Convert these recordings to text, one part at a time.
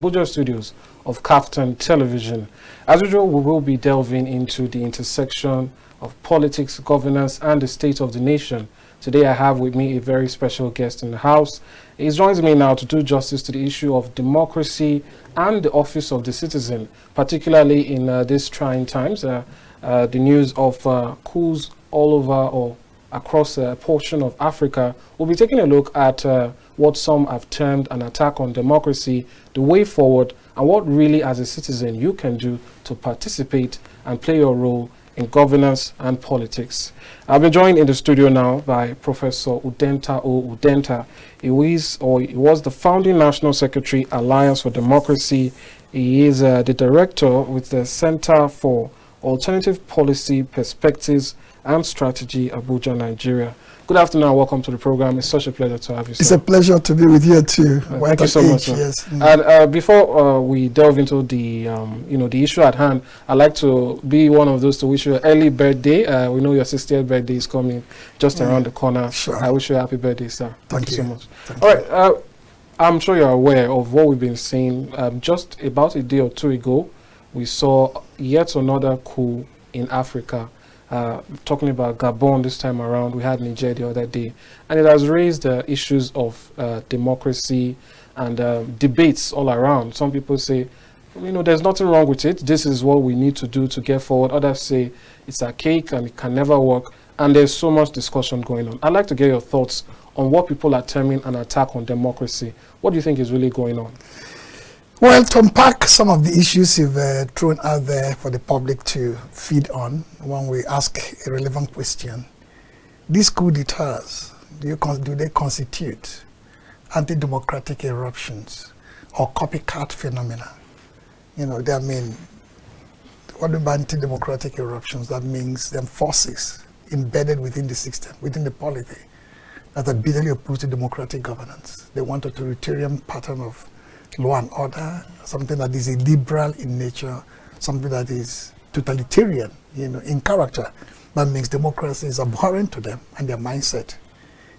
Abuja studios of Kaftan Television. As usual, we will be delving into the intersection of politics, governance, and the state of the nation. Today, I have with me a very special guest in the house. He joins me now to do justice to the issue of democracy and the office of the citizen, particularly in these trying times. The news of coups all over or across a portion of Africa. We'll be taking a look at what some have termed an attack on democracy, the way forward, and what really as a citizen you can do to participate and play your role in governance and politics. I've been joined in the studio now by Professor Udenta. He was the founding National Secretary, Alliance for Democracy. He is the director with the Center for Alternative Policy Perspectives and Strategy, Abuja, Nigeria. Good afternoon and welcome to the program. It's such a pleasure to have you, sir. It's a pleasure to be with you too. Thank you so much, sir. Yes. And before we delve into the the issue at hand, I'd like to be one of those to wish you an early birthday. We know your 60th birthday is coming just around the corner. Sure. I wish you a happy birthday, sir. Thank you so much. Thank All right. I'm sure you're aware of what we've been seeing. Just about a day or two ago, we saw yet another coup in Africa. Talking about Gabon this time around, we had Niger the other day, and it has raised issues of democracy and debates all around. Some people say, there's nothing wrong with it. This is what we need to do to get forward. Others say it's archaic and it can never work. And there's so much discussion going on. I'd like to get your thoughts on what people are terming an attack on democracy. What do you think is really going on? Well, to unpack some of the issues you've thrown out there for the public to feed on when we ask a relevant question, these coup d'etats, do they constitute anti-democratic eruptions or copycat phenomena? What about anti-democratic eruptions? That means them forces embedded within the system, within the polity, that are bitterly opposed to democratic governance. They want a authoritarian pattern of law and order, something that is illiberal in nature, something that is totalitarian, in character. That means democracy is abhorrent to them and their mindset.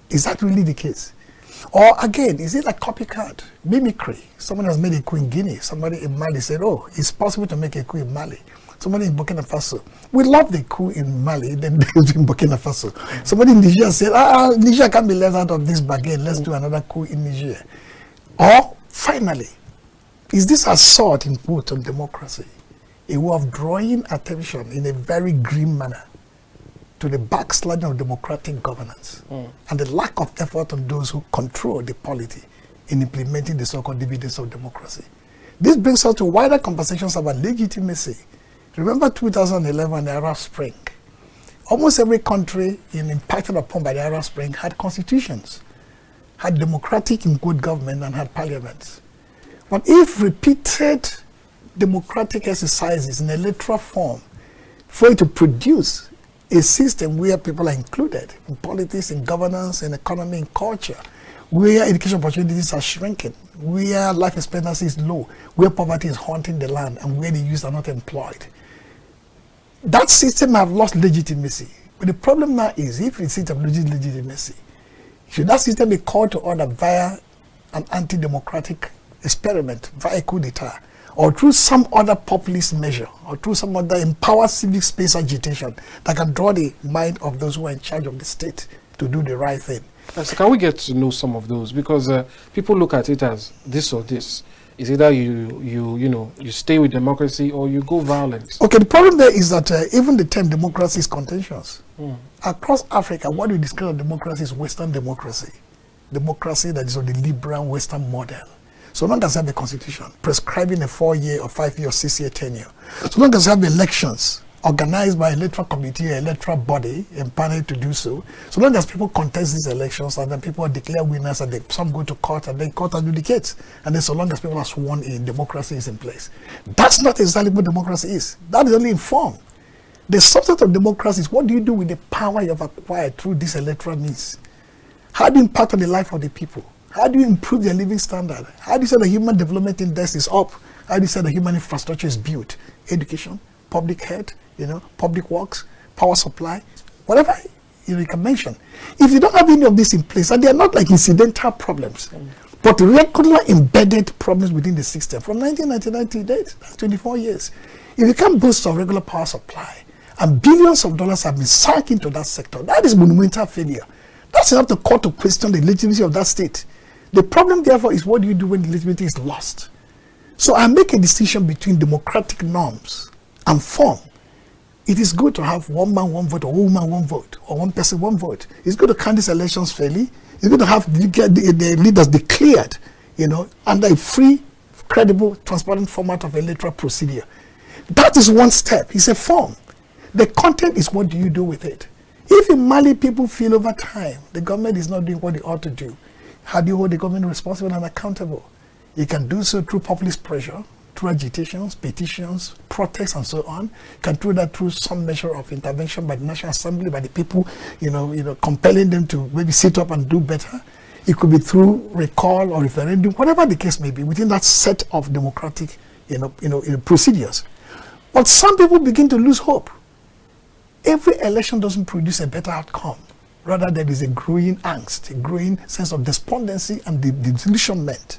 Is that really the case? Or again, is it like copycat, mimicry? Someone has made a coup in Guinea. Somebody in Mali said, oh, it's possible to make a coup in Mali. Somebody in Burkina Faso. We love the coup in Mali, then in Burkina Faso. Somebody in Niger said, Niger can't be left out of this bargain. Let's do another coup in Niger. Or finally, is this assault in quote on democracy a way of drawing attention in a very grim manner to the backsliding of democratic governance and the lack of effort on those who control the polity in implementing the so-called dividends of democracy? This brings us to wider conversations about legitimacy. Remember 2011, the Arab Spring. Almost every country impacted upon by the Arab Spring had constitutions, had democratic in good government, and had parliaments. But if repeated democratic exercises in electoral form fail to produce a system where people are included in politics, in governance, in economy, in culture, where education opportunities are shrinking, where life expectancy is low, where poverty is haunting the land, and where the youth are not employed, that system have lost legitimacy. But the problem now is, if it system loses legitimacy, should that system be called to order via an anti-democratic experiment, via coup d'etat, or through some other populist measure, or through some other empowered civic space agitation that can draw the mind of those who are in charge of the state to do the right thing? So can we get to know some of those? Because people look at it as this or this. It's either you stay with democracy or you go violent. Okay, the problem there is that even the term democracy is contentious. Across Africa, what we describe as democracy is Western democracy. Democracy that is on the liberal Western model. So long as you have a constitution prescribing a 4-year or 5-year or 6-year tenure, so long as you have elections organized by electoral committee or electoral body empowered to do so, so long as people contest these elections and then people declare winners and some go to court and then court adjudicates, and then so long as people are sworn in, democracy is in place. That's not exactly what democracy is. That is only in form. The substance of democracy is what do you do with the power you have acquired through this electoral means? How do you impact on the life of the people? How do you improve their living standard? How do you say the human development index is up? How do you say the human infrastructure is built? Education, public health, public works, power supply, whatever you can mention. If you don't have any of this in place, and they are not like incidental problems, but regular embedded problems within the system from 1999 to date. That's 24 years. If you can't boast of regular power supply and billions of dollars have been sunk into that sector, that is monumental failure. That's enough to call to question the legitimacy of that state. The problem, therefore, is what do you do when the legitimacy is lost? So I make a distinction between democratic norms and form. It is good to have one man, one vote, or woman, one vote, or one person, one vote. It's good to count these elections fairly. It's good to have the leaders declared, under a free, credible, transparent format of electoral procedure. That is one step. It's a form. The content is what do you do with it. If in Mali people feel over time the government is not doing what they ought to do, how do you hold the government responsible and accountable? You can do so through populist pressure, through agitations, petitions, protests, and so on. You can do that through some measure of intervention by the National Assembly, by the people, compelling them to maybe sit up and do better. It could be through recall or referendum, whatever the case may be, within that set of democratic, procedures. But some people begin to lose hope. Every election doesn't produce a better outcome. Rather, there is a growing angst, a growing sense of despondency and disillusionment.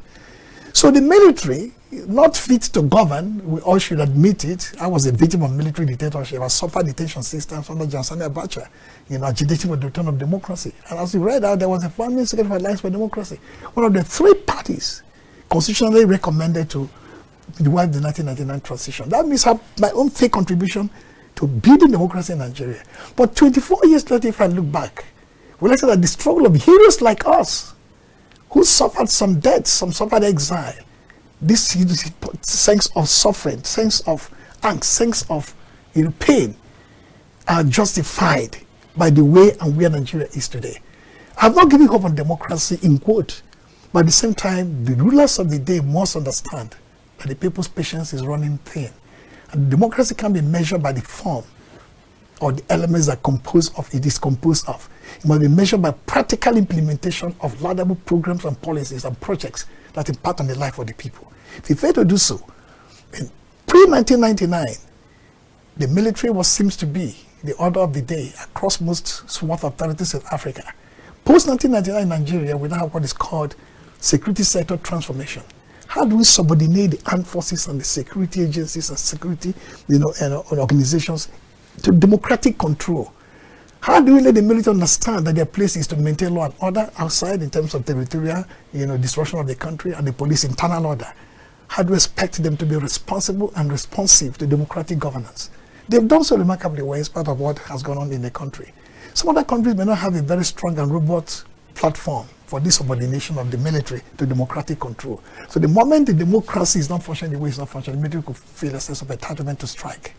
So the military, not fit to govern, we all should admit it. I was a victim of military dictatorship. I suffered detention systems under Jansani Abacha, agitating for the return of democracy. And as we read out, there was a founding secretary for Alliance for Democracy. One of the three parties constitutionally recommended to midwife the 1999 transition. That means my own fake contribution to building democracy in Nigeria. But 24 years later, if I look back, we like to say that the struggle of heroes like us, who suffered some death, some suffered exile, this sense of suffering, sense of angst, sense of pain, are justified by the way and where Nigeria is today. I'm not giving hope on democracy in quote, but at the same time, the rulers of the day must understand that the people's patience is running thin. And democracy can be measured by the form or the elements that it is composed of. It must be measured by practical implementation of laudable programs and policies and projects that impact on the life of the people. If you fail to do so, in pre-1999, the military seems to be the order of the day across most swath of territories in Africa. Post-1999 Nigeria, we now have what is called security sector transformation. How do we subordinate the armed forces and the security agencies and security and organizations to democratic control? How do we let the military understand that their place is to maintain law and order outside in terms of territorial destruction of the country, and the police internal order? How do we expect them to be responsible and responsive to democratic governance? They've done so remarkably well as part of what has gone on in the country. Some other countries may not have a very strong and robust platform for this subordination of the military to democratic control. So the moment the democracy is not functioning the way it's not functioning, the military could feel a sense of entitlement to strike.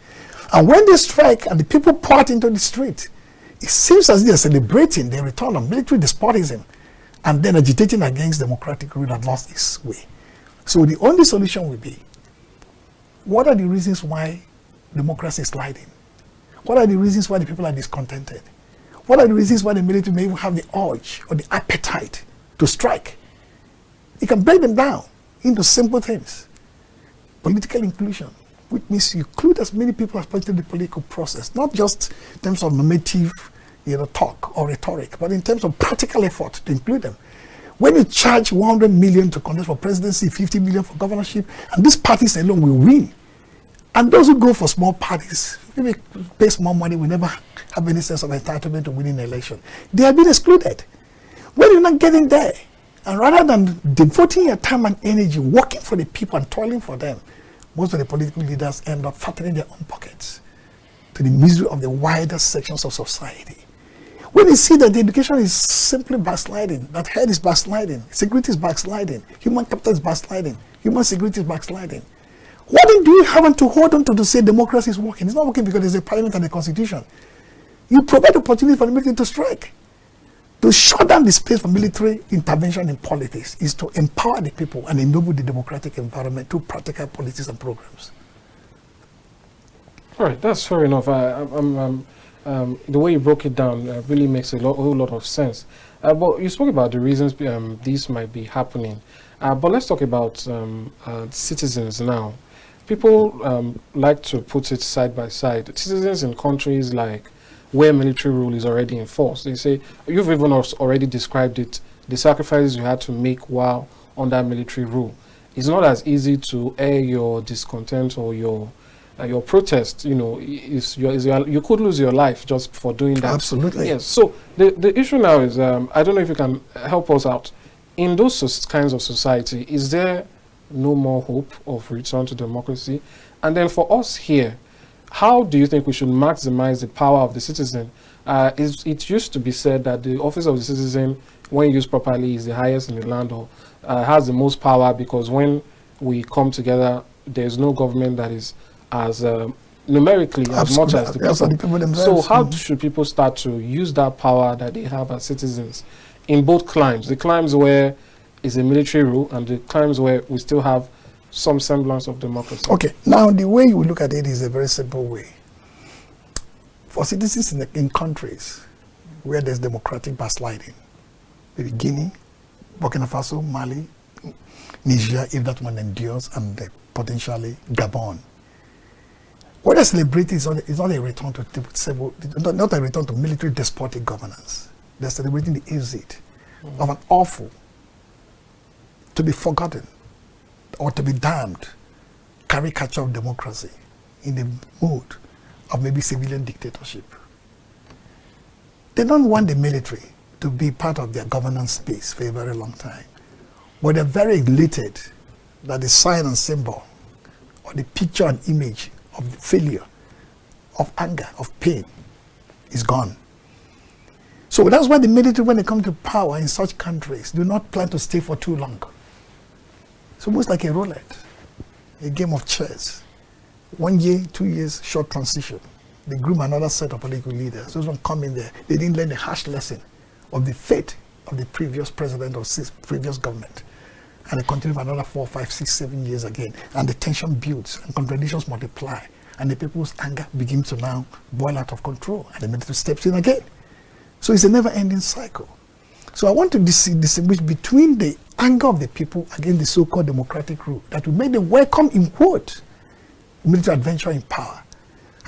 And when they strike and the people pour out into the street, it seems as if they're celebrating the return of military despotism and then agitating against democratic rule that lost its way. So the only solution will be, what are the reasons why democracy is sliding? What are the reasons why the people are discontented? What are the reasons why the military may even have the urge or the appetite to strike? You can break them down into simple things. Political inclusion, which means you include as many people as possible in the political process, not just in terms of normative talk or rhetoric, but in terms of practical effort to include them. When you charge 100 million to contest for presidency, 50 million for governorship, and these parties alone will win, and those who go for small parties, maybe pay small money, will never have any sense of entitlement to winning an election. They have been excluded. When you're not getting there, and rather than devoting your time and energy working for the people and toiling for them, most of the political leaders end up fattening their own pockets to the misery of the wider sections of society. When you see that the education is simply backsliding, that health is backsliding, security is backsliding, human capital is backsliding, human security is backsliding, what do you have to hold on to say democracy is working? It's not working because there's a parliament and a constitution. You provide opportunity for the military to strike. To shut down the space for military intervention in politics is to empower the people and enable the democratic environment through practical policies and programs. All right, that's fair enough. The way you broke it down really makes a whole lot of sense. But you spoke about the reasons these might be happening. But let's talk about citizens now. People like to put it side by side. Citizens in countries like where military rule is already enforced, they say, you've even already described it, the sacrifices you had to make while under military rule. It's not as easy to air your discontent or your protest. You know, you could lose your life just for doing that. Absolutely. Yes. So the issue now is, I don't know if you can help us out. In those kinds of society, is there no more hope of return to democracy? And then for us here, how do you think we should maximize the power of the citizen? It used to be said that the office of the citizen, when used properly, is the highest in the land, or has the most power, because when we come together, there's no government that is as numerically as much as the people themselves. So how should people start to use that power that they have as citizens in both climes? The climes where it's a military rule and the climes where we still have some semblance of democracy. Okay, now the way you look at it is a very simple way. For citizens in countries where there's democratic backsliding, maybe Guinea, Burkina Faso, Mali, Niger, if that one endures, and potentially Gabon. What they're celebrating is not a return to civil, not a return to military despotic governance. They're celebrating the exit of an awful, to be forgotten, or to be damned caricature of democracy in the mood of maybe civilian dictatorship. They don't want the military to be part of their governance space for a very long time. But they're very elated that the sign and symbol, or the picture and image of the failure, of anger, of pain, is gone. So that's why the military, when they come to power in such countries, do not plan to stay for too long. It's almost like a roulette, a game of chess. 1 year, 2 years, short transition. They groom another set of political leaders. Those don't come in there. They didn't learn the harsh lesson of the fate of the previous president or previous government. And they continue for another 4, 5, 6, 7 years again. And the tension builds and contradictions multiply. And the people's anger begins to now boil out of control. And the military steps in again. So it's a never-ending cycle. So I want to distinguish between the anger of the people against the so-called democratic rule that will make them welcome, in quote, military adventure in power.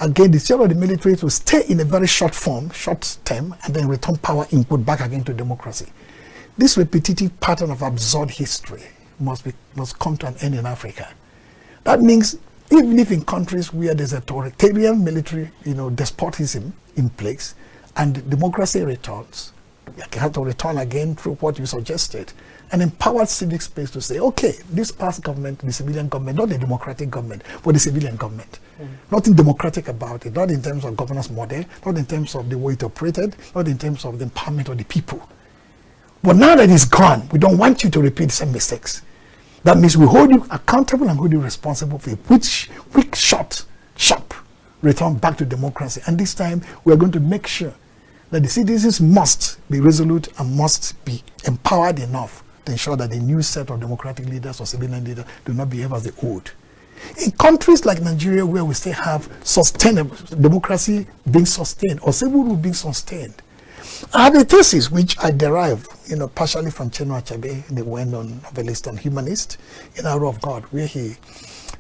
Again, the theory of the military to stay in a very short form, short term, and then return power, in quote, back again to democracy. This repetitive pattern of absurd history must come to an end in Africa. That means even if in countries where there's authoritarian military, despotism in place, and democracy returns, you have to return again through what you suggested, an empowered civic space to say, okay, this past government, the civilian government, not the democratic government, but the civilian government. Nothing democratic about it, not in terms of governance model, not in terms of the way it operated, not in terms of the empowerment of the people. But now that it's gone, we don't want you to repeat the same mistakes. That means we hold you accountable and hold you responsible for a quick, short, sharp return back to democracy. And this time, we are going to make sure that the citizens must be resolute and must be empowered enough to ensure that the new set of democratic leaders or civilian leaders do not behave as the old. In countries like Nigeria, where we still have sustainable democracy being sustained or civil rule being sustained, I have a thesis which I derive, partially from Chinua Achebe, the well-known novelist and humanist, in Hour of God, where he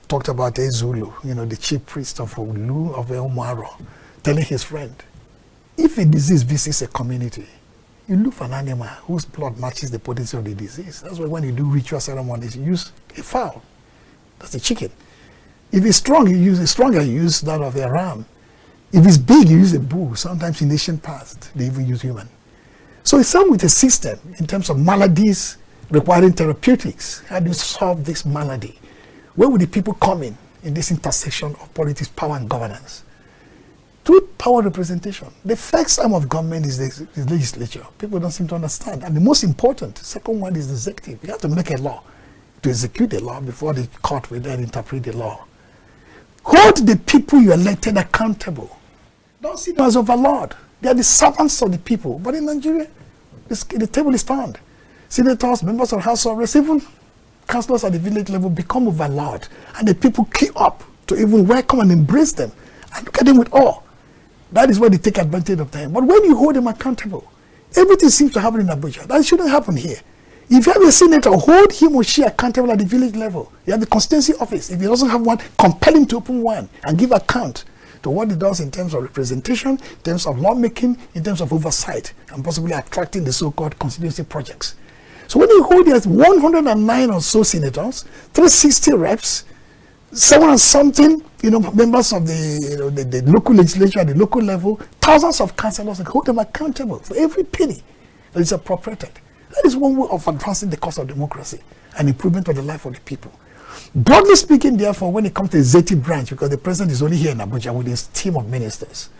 talked about Ezulu, the chief priest of Ulu of Elmaro, telling his friend, if a disease visits a community, you look for an animal whose blood matches the potency of the disease. That's why when you do ritual ceremonies, you use a fowl. That's a chicken. If it's strong, you use that of a ram. If it's big, you use a bull. Sometimes in ancient past, they even use human. So it's some with a system in terms of maladies requiring therapeutics. How do you solve this malady? Where would the people come in this intersection of politics, power, and governance? Through power representation. The first arm of government is the legislature. People don't seem to understand. And the most important, second one, is the executive. You have to make a law to execute the law before the court will then interpret the law. Hold the people you elected accountable. Don't see them as overlord. They are the servants of the people. But in Nigeria, the table is turned. Senators, members of the House of Reps, even councillors at the village level become overlord. And the people queue up to even welcome and embrace them and look at them with awe. That is why they take advantage of them. But when you hold them accountable, everything seems to happen in Abuja. That shouldn't happen here. If you have a senator, hold him or she accountable at the village level. You have the constituency office. If he doesn't have one, compel him to open one and give account to what he does in terms of representation, in terms of lawmaking, in terms of oversight, and possibly attracting the so-called constituency projects. So when you hold there's 109 or so senators, 360 reps, 7 and something, members of the local legislature at the local level, thousands of councillors, and hold them accountable for every penny that is appropriated. That is one way of advancing the cause of democracy and improvement of the life of the people. Broadly speaking, therefore, when it comes to the executive branch, because the president is only here in Abuja with his team of ministers,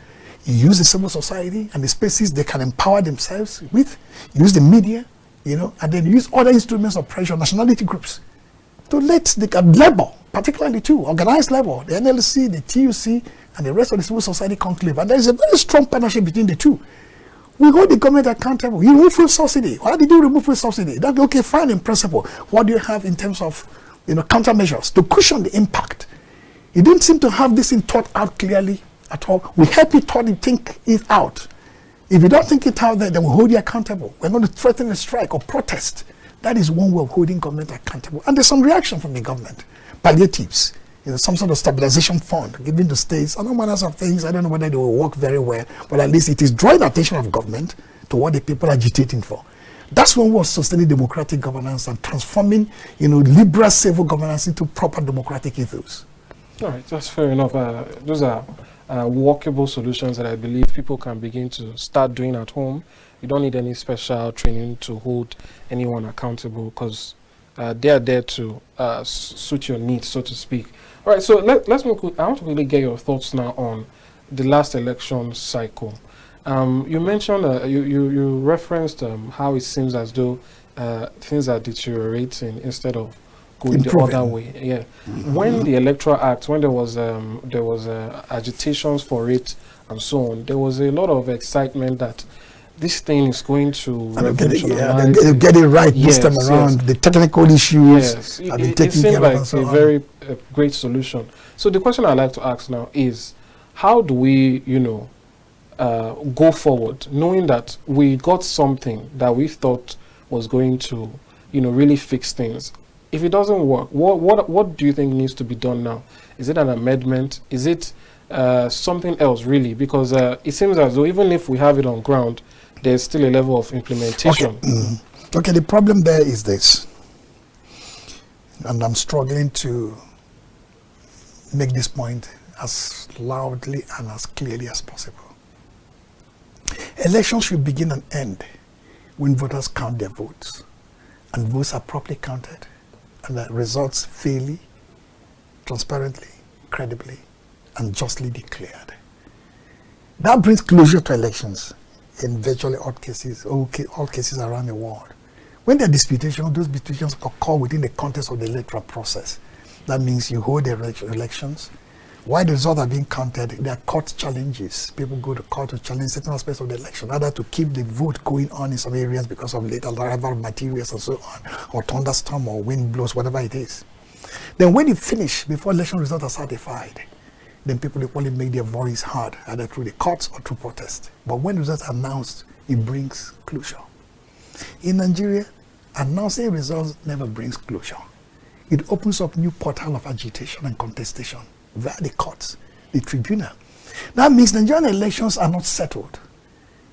you use the civil society and the spaces they can empower themselves with, use the media, and then use other instruments of pressure, nationality groups, to let the labor, particularly too, organized labor, the NLC, the TUC, and the rest of the civil society conclave. And there is a very strong partnership between the two. We hold the government accountable. You remove fuel subsidy. Why did you remove fuel subsidy? That's okay, fine in principle. What do you have in terms of countermeasures to cushion the impact? You didn't seem to have this thought out clearly at all. We help you think it out. If you don't think it out there, then we'll hold you accountable. We're going to threaten a strike or protest. That is one way of holding government accountable. And there's some reaction from the government. Palliatives, some sort of stabilization fund given to states, and all manners of things. I don't know whether they will work very well, but at least it is drawing attention of government to what the people are agitating for. That's one way of sustaining democratic governance and transforming, liberal civil governance into proper democratic ethos. All right, that's fair enough. Those are workable solutions that I believe people can begin to start doing at home. You don't need any special training to hold anyone accountable, because they are there to suit your needs, so to speak. All right, so let's move. I want to really get your thoughts now on the last election cycle. You mentioned, you referenced how it seems as though things are deteriorating instead of going the other way. Yeah. When the Electoral Act, when there was agitations for it and so on, there was a lot of excitement that this thing is going to revolutionize. Get it right this time around. The technical issues have been taken care of. It seems like a very great solution. So the question I'd like to ask now is, how do we, go forward, knowing that we got something that we thought was going to, really fix things? If it doesn't work, what do you think needs to be done now? Is it an amendment? Is it something else, really? Because it seems as though even if we have it on ground, there's still a level of implementation. Okay, the problem there is this, and I'm struggling to make this point as loudly and as clearly as possible. Elections should begin and end when voters count their votes, and votes are properly counted, and the results fairly, transparently, credibly, and justly declared. That brings closure to elections in virtually all cases around the world. When there are disputations, those disputations occur within the context of the electoral process. That means you hold the elections. While the results are being counted, there are court challenges. People go to court to challenge certain aspects of the election, either to keep the vote going on in some areas because of late arrival of materials and so on, or thunderstorm or wind blows, whatever it is. Then when you finish, before election results are certified, then people equally make their voice heard, either through the courts or through protest. But when results are announced, it brings closure. In Nigeria, announcing results never brings closure. It opens up new portal of agitation and contestation via the courts, the tribunal. That means Nigerian elections are not settled.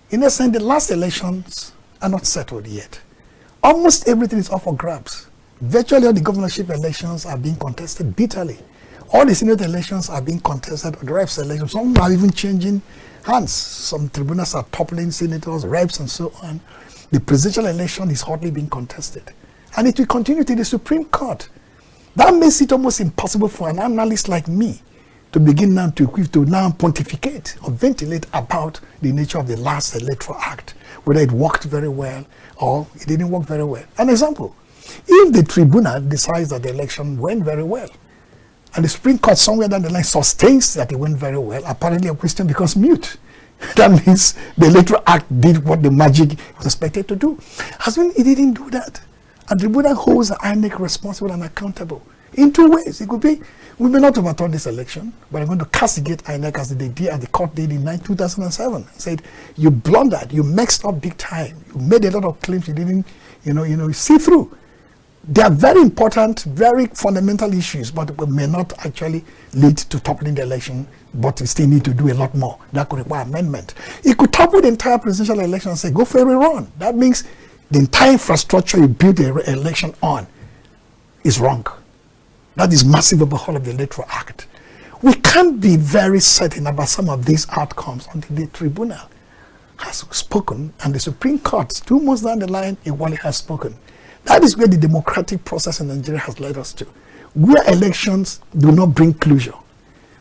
In a sense, the last elections are not settled yet. Almost everything is up for grabs. Virtually all the governorship elections are being contested bitterly. All the Senate elections are being contested, the reps elections, some are even changing hands. Some tribunals are toppling senators, reps, and so on. The presidential election is hotly being contested. And it will continue to the Supreme Court. That makes it almost impossible for an analyst like me to begin now to pontificate or ventilate about the nature of the last electoral act, whether it worked very well or it didn't work very well. An example, if the tribunal decides that the election went very well, and the Supreme Court somewhere down the line sustains that it went very well, apparently a question becomes mute. That means the Electoral Act did what the magic was expected to do. As when it didn't do that, and the tribunal holds the INEC responsible and accountable in two ways. It could be, we may not overturn this election, but I'm going to castigate INEC as the court did in 2007. Said, you blundered, you messed up big time, you made a lot of claims you didn't, see through. They are very important, very fundamental issues, but it may not actually lead to toppling the election, but we still need to do a lot more. That could require amendment. It could topple the entire presidential election and say, go for a rerun. That means the entire infrastructure you build the election on is wrong. That is massive overhaul of the Electoral Act. We can't be very certain about some of these outcomes until the tribunal has spoken and the Supreme Court, 2 months down the line, Iwali has spoken. That is where the democratic process in Nigeria has led us to. Where elections do not bring closure,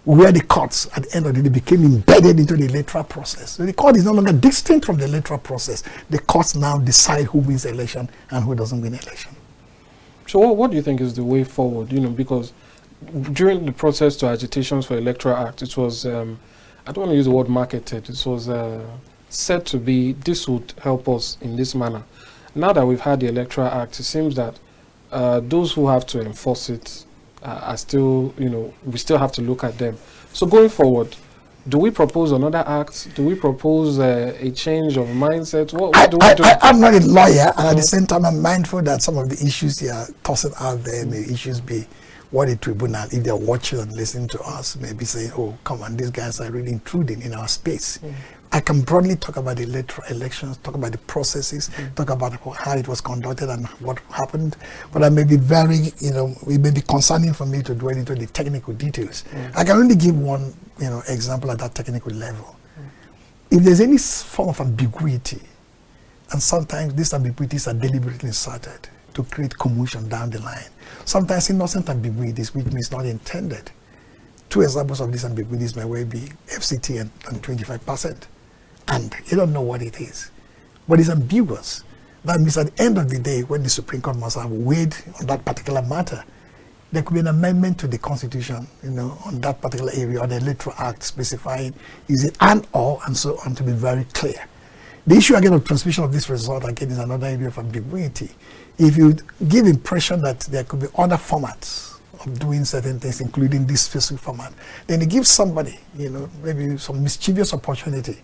where the courts at the end of the day became embedded into the electoral process. So the court is no longer distinct from the electoral process. The courts now decide who wins the election and who doesn't win the election. So what do you think is the way forward? You know, because during the process to agitations for Electoral Act, it was, I don't want to use the word marketed, it was said to be, this would help us in this manner. Now that we've had the Electoral Act, it seems that those who have to enforce it are still, you know, we still have to look at them. So going forward, do we propose another act? Do we propose a change of mindset? What do we do? I'm not a lawyer, and at the same time, I'm mindful that some of the issues you are tossing out there may issues be what the tribunal, if they're watching and listening to us, may be saying, oh, come on, these guys are really intruding in our space. I can broadly talk about the elections, talk about the processes, talk about how it was conducted and what happened. But I may be very, you know, it may be concerning for me to dwell into the technical details. I can only give one, you know, example at that technical level. If there's any form of ambiguity, and sometimes these ambiguities are deliberately inserted to create commotion down the line. Sometimes innocent ambiguities, which means not intended. 2 examples of these ambiguities may well be FCT and 25%. And you don't know what it is. But it's ambiguous. That means at the end of the day, when the Supreme Court must have weighed on that particular matter, there could be an amendment to the Constitution, you know, on that particular area, or the Electoral Act specifying is it and or, and so on, to be very clear. The issue again of transmission of this result again is another area of ambiguity. If you give impression that there could be other formats of doing certain things, including this specific format, then it gives somebody, you know, maybe some mischievous opportunity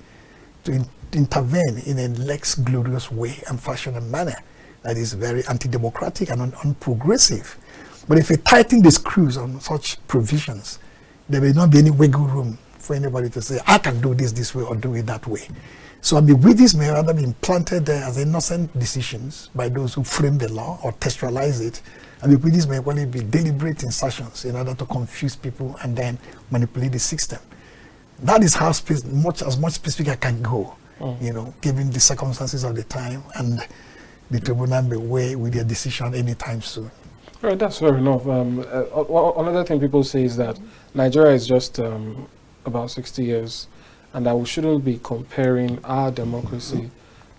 to intervene in a lex glorious way and fashion and manner that is very anti-democratic and unprogressive. But if you tighten the screws on such provisions, there may not be any wiggle room for anybody to say, I can do this way or do it that way. So ambiguities may rather be implanted there as innocent decisions by those who frame the law or textualize it. Ambiguities may only be deliberate insertions in order to confuse people and then manipulate the system. That is how as much specific I can go, you know, given the circumstances of the time, and the tribunal may weigh with their decision anytime soon. All right, that's fair enough. Another thing people say is that Nigeria is just about 60 years, and that we shouldn't be comparing our democracy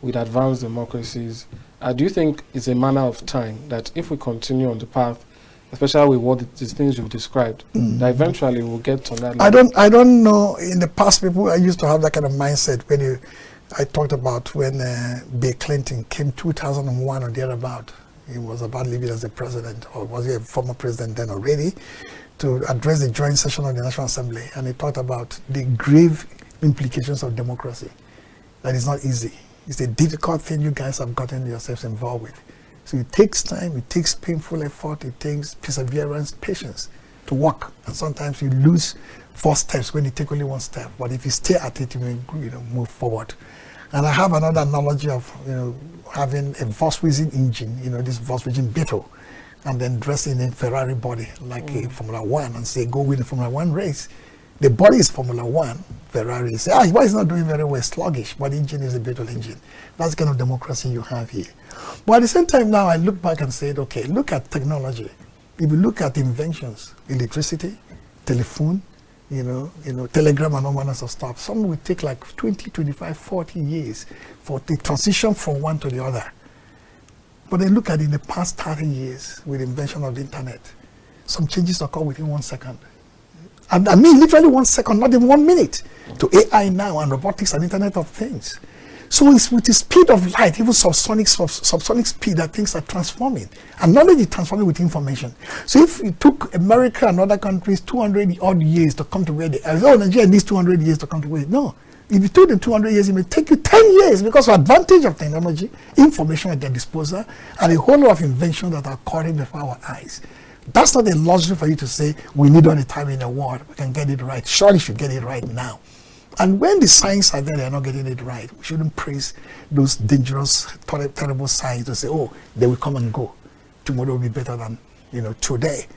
with advanced democracies. Do you think it's a matter of time that if we continue on the path, especially with what the things you've described, that eventually we'll get to that level? I don't know. In the past, people I used to have that kind of mindset. When I talked about when Bill Clinton came 2001 or thereabout, he was about leaving as a president, or was he a former president then already, to address the joint session of the National Assembly, and he talked about the grave implications of democracy. That is not easy. It's a difficult thing you guys have gotten yourselves involved with. So it takes time, it takes painful effort, it takes perseverance, patience to work. And sometimes you lose 4 steps when you take only 1 step. But if you stay at it, you will, you know, move forward. And I have another analogy of, you know, having a Volkswagen engine, you know, this Volkswagen Beetle, and then dressing in Ferrari body like a Formula 1 and say, go win the Formula 1 race. The body is Formula 1, Ferrari say, why is not doing very well, sluggish, but the engine is a Beetle engine. That's the kind of democracy you have here. But at the same time now, I look back and said, okay, look at technology. If you look at inventions, electricity, telephone, you know, telegram and all manners of stuff, some will take like 20, 25, 40 years for the transition from one to the other. But then look at in the past 30 years with the invention of the internet, some changes occur within 1 second. And I mean literally 1 second, not even 1 minute, to AI now and robotics and Internet of Things. So it's with the speed of light, even subsonic speed, that things are transforming. And knowledge is transforming with information. So if it took America and other countries 200 odd years to come to where they are, oh, Nigeria needs 200 years to come to where they are. No. If you took them 200 years, it may take you 10 years because of advantage of technology, information at their disposal, and a whole lot of inventions that are occurring before our eyes. That's not a luxury for you to say, we need all the time in the world, we can get it right. Surely you should get it right now. And when the signs are there, they're not getting it right. We shouldn't praise those dangerous, terrible signs to say, oh, they will come and go. Tomorrow will be better than, today.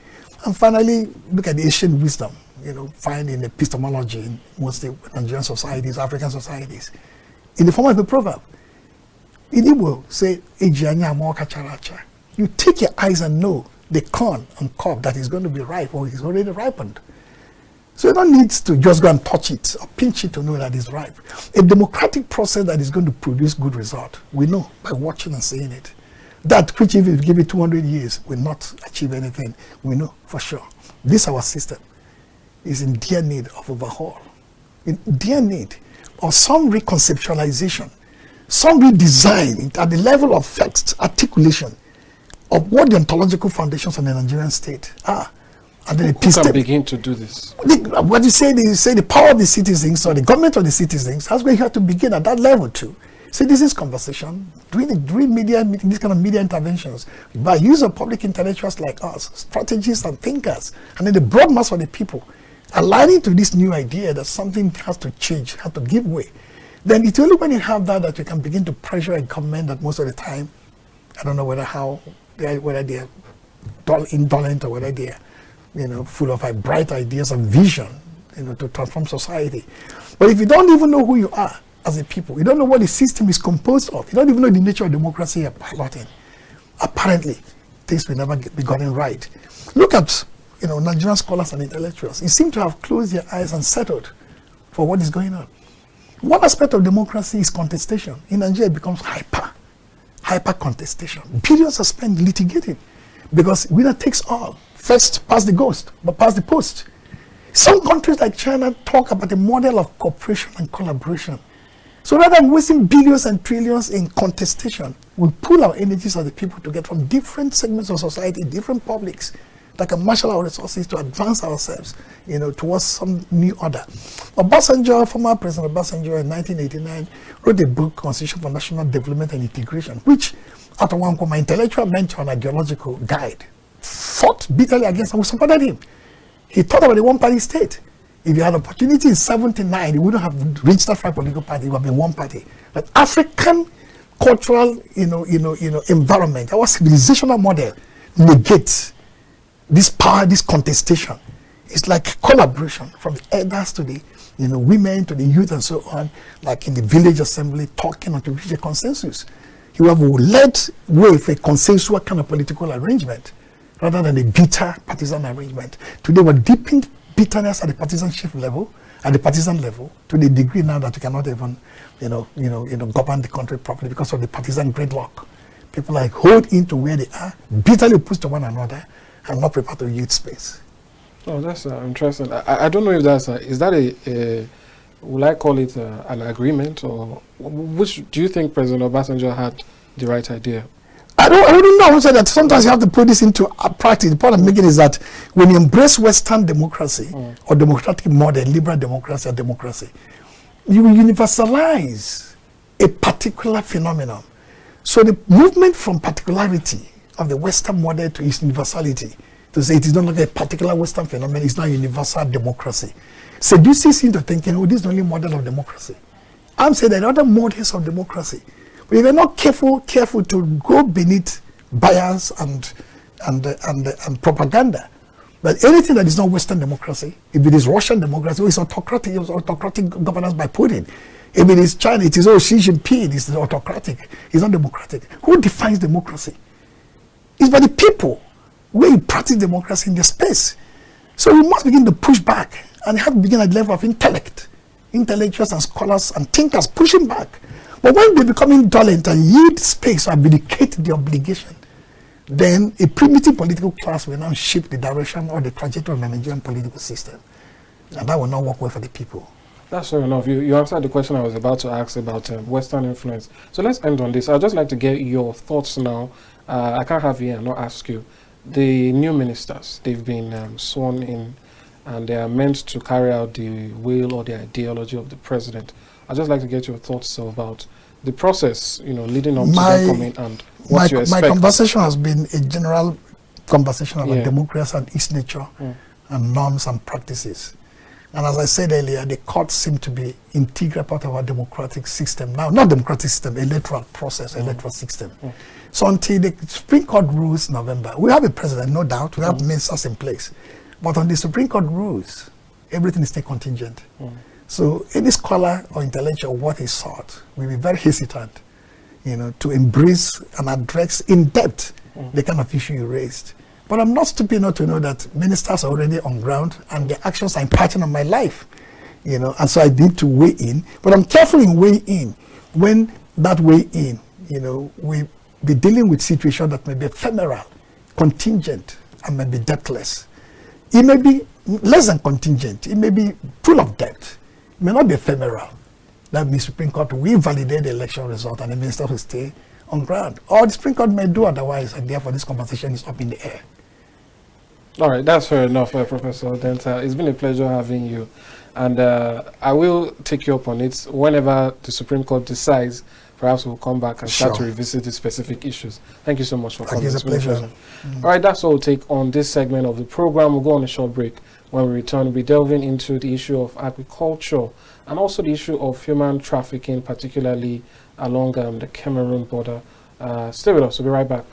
And finally, look at the ancient wisdom, find in epistemology in most Nigerian societies, African societies, in the form of a proverb. In Igbo, say, you take your eyes and know the corn and cob that is going to be ripe or is already ripened. So you don't need to just go and touch it or pinch it to know that it's ripe. A democratic process that is going to produce good result, we know by watching and seeing it. That which if you give it 200 years will not achieve anything, we know for sure. This our system is in dire need of overhaul, in dire need of some reconceptualization, some redesign at the level of facts, articulation of what the ontological foundations of the Nigerian state are. And then who can begin to do this? What you say the power of the citizens or the government of the citizens, that's where you have to begin at that level too. Citizens conversation, doing media, these kind of media interventions, by use of public intellectuals like us, strategists and thinkers, and then the broad mass of the people, aligning to this new idea that something has to change, has to give way. Then it's only when you have that you can begin to pressure a government that most of the time, I don't know whether they're indolent or whether they're full of bright ideas and vision, to transform society. But if you don't even know who you are as a people, you don't know what the system is composed of, you don't even know the nature of democracy you're piloting, apparently, things will never be gotten right. Look at, Nigerian scholars and intellectuals. They seem to have closed their eyes and settled for what is going on. One aspect of democracy is contestation. In Nigeria, it becomes hyper contestation. Billions are spent litigating because winner takes all. First, pass the ghost, but pass the post. Some countries like China talk about a model of cooperation and collaboration. So rather than wasting billions and trillions in contestation, we pool our energies as the people to get from different segments of society, different publics, that can marshal our resources to advance ourselves, towards some new order. Obasanjo, former President Obasanjo in 1989, wrote a book, Constitution for National Development and Integration, which, out of one, my intellectual mentor and ideological guide, fought bitterly against and we supported him. He thought about the one-party state. If you had opportunity in 79, you wouldn't have reached that five political party, it would have been one party. But African cultural, environment, our civilizational model negates this power, this contestation. It's like collaboration from the elders to the women to the youth and so on, like in the village assembly, talking until reach a consensus. You have led way for a consensual kind of political arrangement, rather than a bitter partisan arrangement. Today we're deepened bitterness at the partisanship level, at the partisan level, to the degree now that we cannot even, govern the country properly because of the partisan gridlock. People like hold into where they are, bitterly opposed to one another, and not prepared to yield space. Oh, that's interesting. I don't know if that's is that a will I call it an agreement, or which do you think President Obasanjo had the right idea? I wouldn't know. I would say that sometimes you have to put this into practice. The point I'm making is that when you embrace Western democracy or democratic model, liberal democracy or democracy, you universalize a particular phenomenon. So the movement from particularity of the Western model to its universality, to say it is not like a particular Western phenomenon, it's not universal democracy, seduces into thinking, oh, this is the only model of democracy. I'm saying there are other models of democracy. But if you're not careful to go beneath bias and propaganda, but anything that is not Western democracy, if it is Russian democracy, it's autocratic governance by Putin. If it is China, it is Xi Jinping, it's autocratic, it's not democratic. Who defines democracy? It's by the people where you practice democracy in their space. So we must begin to push back, and have to begin at the level of intellect. Intellectuals and scholars and thinkers pushing back. But when they become indolent and yield space or abdicate the obligation, then a primitive political class will now shape the direction or the trajectory of the Nigerian political system. And that will not work well for the people. That's fair enough. You answered the question I was about to ask about Western influence. So let's end on this. I'd just like to get your thoughts now. I can't have you and not ask you. The new ministers, they've been sworn in, and they are meant to carry out the will or the ideology of the president. I'd just like to get your thoughts about the process, leading up to them coming and what you expect. My conversation has been a general conversation about democracy and its nature and norms and practices. And as I said earlier, the courts seem to be integral part of our democratic system now. Not democratic system, electoral process, electoral system. So until the Supreme Court rules November, we have a president, no doubt. We have ministers in place. But on the Supreme Court rules, everything is still contingent. So any scholar or intellectual what he sought will be very hesitant, you know, to embrace and address in depth the kind of issue you raised. But I'm not stupid enough to know that ministers are already on ground and their actions are impacting on my life, you know, and so I need to weigh in. But I'm careful in weighing in when that weigh in, you know, we be dealing with situations that may be ephemeral, contingent, and may be depthless. It may be less than contingent. It may be full of depth. It may not be ephemeral. That means Supreme Court will validate the election result and the minister will stay on ground. Or the Supreme Court may do otherwise, and therefore this conversation is up in the air. All right, that's fair enough, Professor Udenta. It's been a pleasure having you. And I will take you up on it. Whenever the Supreme Court decides, perhaps we'll come back and start to revisit the specific issues. Thank you so much for coming. It's a pleasure. All right, that's all we'll take on this segment of the program. We'll go on a short break. When we return, we'll be delving into the issue of agriculture and also the issue of human trafficking, particularly along the Cameroon border. Stay with us. We'll be right back.